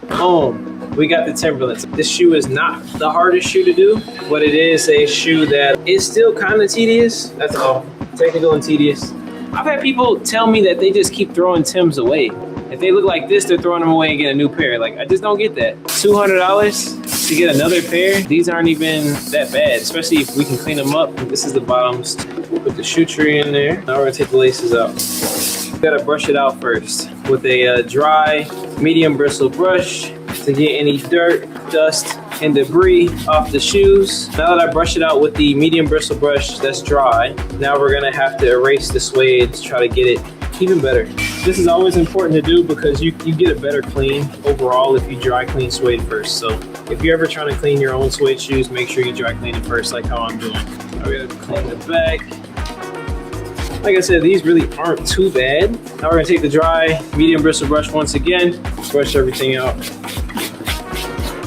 Boom, we got the Timberlands. This shoe is not the hardest shoe to do, but it is a shoe that is still kind of tedious. That's all, technical and tedious. I've had people tell me that they just keep throwing Timbs away. If they look like this, they're throwing them away and get a new pair. Like, I just don't get that. $200 to get another pair. These aren't even that bad, especially if we can clean them up. This is the bottoms. Put the shoe tree in there. Now we're gonna take the laces out. We gotta brush it out first with a dry, medium bristle brush to get any dirt, dust, and debris off the shoes. Now that I brush it out with the medium bristle brush that's dry, now we're gonna have to erase the suede to try to get it even better. This is always important to do because you get a better clean overall if you dry clean suede first. So if you're ever trying to clean your own suede shoes, make sure you dry clean it first, like how I'm doing. Now we gotta clean the back. Like I said, these really aren't too bad. Now we're gonna take the dry medium bristle brush once again, brush everything out.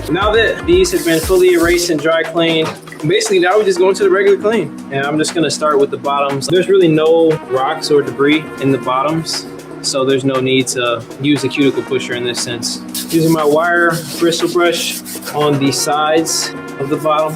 Now that these have been fully erased and dry cleaned, basically now we just go into the regular clean. And I'm just gonna start with the bottoms. There's really no rocks or debris in the bottoms, so there's no need to use the cuticle pusher in this sense. Using my wire bristle brush on the sides of the bottom.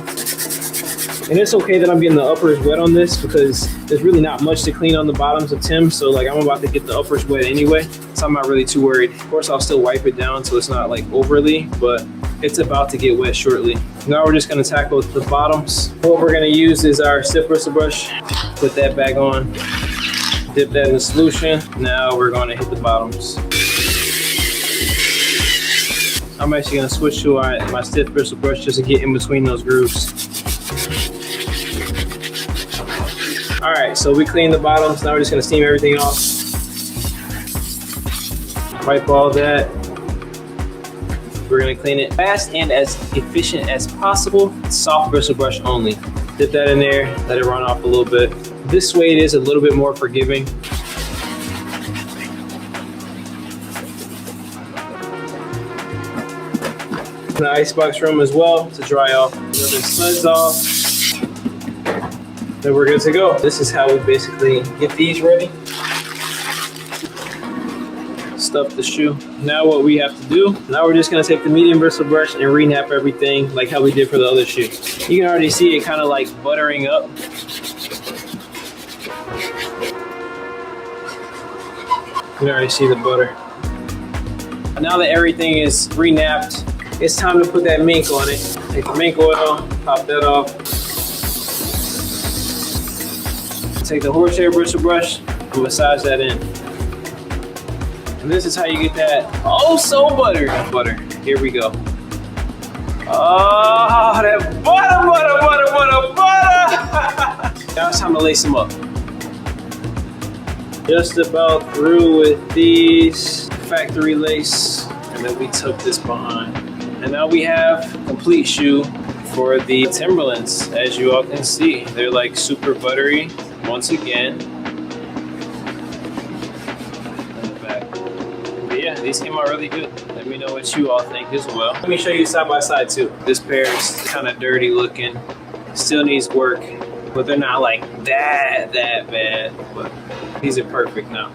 And it's okay that I'm getting the uppers wet on this because there's really not much to clean on the bottoms of Timbs. So like I'm about to get the uppers wet anyway, so I'm not really too worried. Of course, I'll still wipe it down so it's not like overly, but it's about to get wet shortly. Now we're just gonna tackle the bottoms. What we're gonna use is our stiff bristle brush. Put that back on, dip that in the solution. Now we're gonna hit the bottoms. I'm actually gonna switch to my stiff bristle brush just to get in between those grooves. All right, so we cleaned the bottoms. Now we're just gonna steam everything off. Wipe all that. We're gonna clean it fast and as efficient as possible. Soft bristle brush only. Dip that in there, let it run off a little bit. This suede is a little bit more forgiving. The icebox room as well to dry off. The suds off. Then we're good to go. This is how we basically get these ready. Stuff the shoe. Now what we have to do, now we're just gonna take the medium bristle brush and re-nap everything like how we did for the other shoe. You can already see it kind of like buttering up. You can already see the butter. Now that everything is re-napped, it's time to put that mink on it. Take the mink oil, pop that off. Take the horsehair bristle brush and massage that in. And this is how you get that oh so buttery butter. Here we go. Oh, that butter. Now it's time to lace them up. Just about through with these factory lace, and then we tuck this behind. And now we have a complete shoe for the Timberlands. As you all can see, they're like super buttery once again. Yeah, these came out really good. Let me know what you all think as well. Let me show you side by side too. This pair is kind of dirty looking. Still needs work, but they're not like that bad. But these are perfect now.